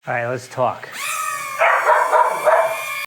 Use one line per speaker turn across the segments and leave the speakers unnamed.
All right, let's talk.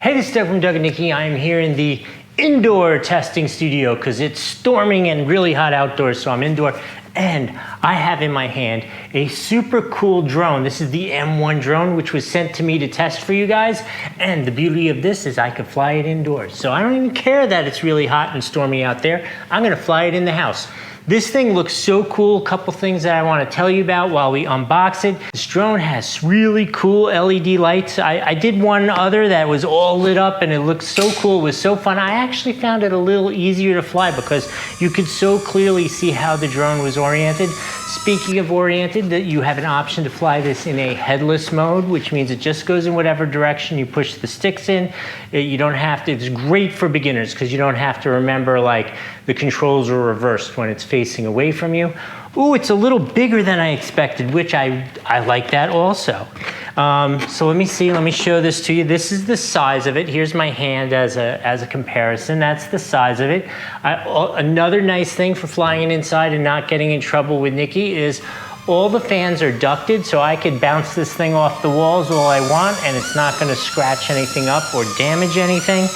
Hey, this is Doug from Doug and Nikki. I am here in the indoor testing studio because it's storming and really hot outdoors, so I'm indoor. And I have in my hand a super cool drone. This is the M1 drone, which was sent to me to test for you guys. And the beauty of this is I can fly it indoors. So I don't even care that it's really hot and stormy out there. I'm gonna fly it in the house. This thing looks so cool. A couple things that I want to tell you about while we unbox it. This drone has really cool LED lights. I did one other that was all lit up and it looked so cool. It was so fun. I actually found it a little easier to fly because you could so clearly see how the drone was oriented. Speaking of oriented, you have an option to fly this in a headless mode, which means it just goes in whatever direction you push the sticks in. You don't have to, it's great for beginners because you don't have to remember like the controls are reversed when it's facing away from you. Ooh, it's a little bigger than I expected, which I like that also. So let me see, let me show this to you. This is the size of it. Here's my hand as a comparison. That's the size of it. Another nice thing for flying inside and not getting in trouble with Nikki is all the fans are ducted, so I could bounce this thing off the walls all I want and it's not gonna scratch anything up or damage anything.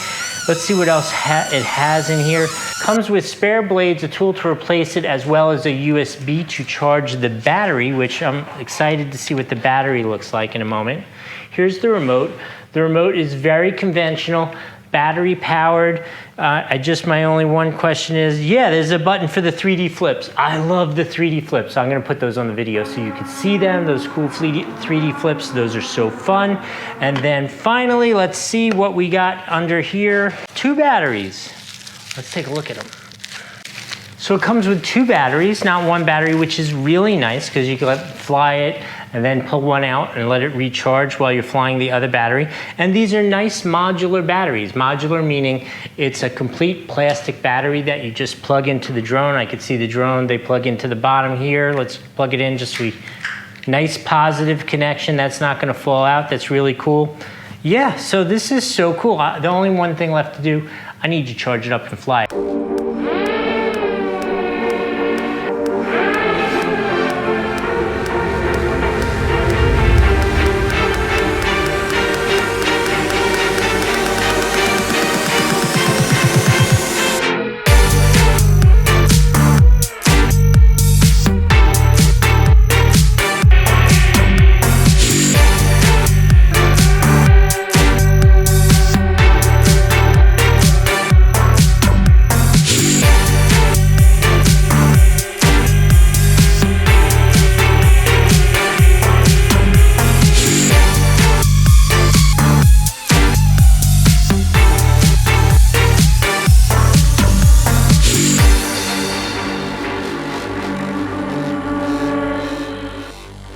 Let's see what else it has in here. Comes with spare blades, a tool to replace it, as well as a USB to charge the battery, which I'm excited to see what the battery looks like in a moment. Here's the remote. The remote is very conventional, battery powered. My only one question is, yeah, there's a button for the 3D flips. I love the 3D flips. I'm gonna put those on the video so you can see them, those cool 3D flips. Those are so fun. And then finally, let's see what we got under here. 2 batteries. Let's take a look at them. So it comes with 2 batteries, not 1 battery, which is really nice because you can fly it and then pull one out and let it recharge while you're flying the other battery. And these are nice modular batteries. Modular meaning it's a complete plastic battery that you just plug into the drone. I could see the drone, they plug into the bottom here. Let's plug it in, nice positive connection. That's not gonna fall out, that's really cool. Yeah, so this is so cool. The only one thing left to do, I need to charge it up and fly it.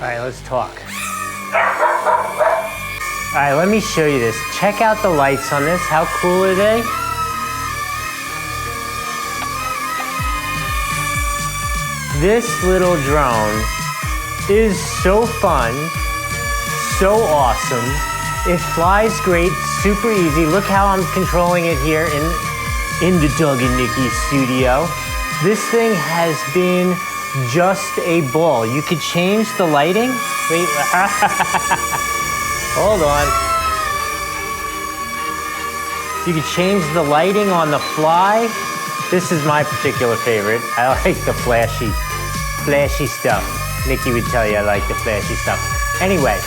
All right, let's talk. All right, let me show you this. Check out the lights on this. How cool are they? This little drone is so fun, so awesome. It flies great, super easy. Look how I'm controlling it here in the Doug and Nikki studio. This thing has been just a ball. You could change the lighting. Wait, hold on. You could change the lighting on the fly. This is my particular favorite. I like the flashy stuff. Nikki would tell you I like the flashy stuff. Anyway,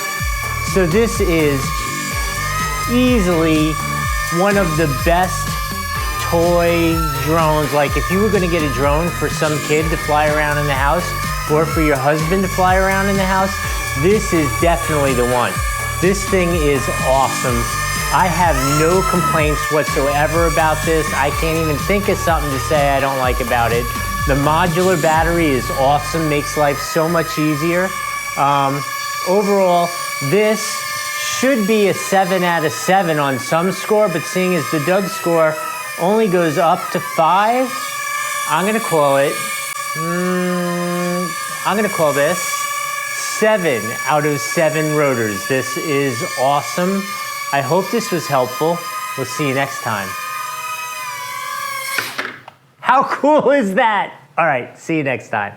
so this is easily one of the best toy drones. Like if you were gonna get a drone for some kid to fly around in the house or for your husband to fly around in the house, this is definitely the one. This thing is awesome. I have no complaints whatsoever about this. I can't even think of something to say I don't like about it. The modular battery is awesome, makes life so much easier. Overall, this should be a 7 out of 7 on some score, but seeing as the Doug score only goes up to 5, I'm gonna call this 7 out of 7 rotors. This is awesome. I hope this was helpful. We'll see you next time. How cool is that? All right, see you next time.